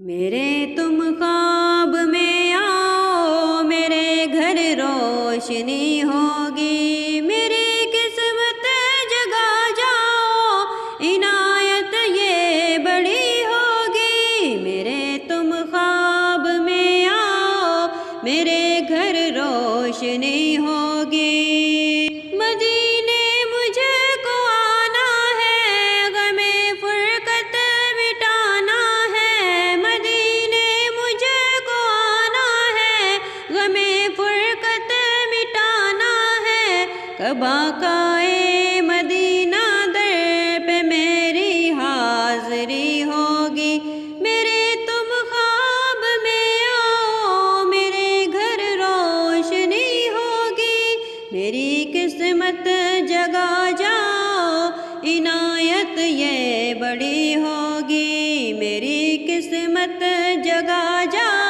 میرے تم خواب میں آؤ، میرے گھر روشنی ہوگی، میری قسمت جگا جاؤ، عنایت یہ بڑی ہوگی۔ میرے تم خواب میں آؤ، میرے گھر روشنی ہوگی۔ مدینے مجھے کو آنا ہے، غم فرقت مٹانا ہے۔ مدینے مجھے کو آنا ہے، غم فرقت مٹانا ہے۔ کب آقائے مدینہ در پہ میری حاضری ہوگی۔ میرے تم خواب میں آؤ، میرے گھر روشنی ہوگی، میری قسمت جگا جاؤ، عنایت یہ بڑی ہوگی، میری قسمت جگا جاؤ۔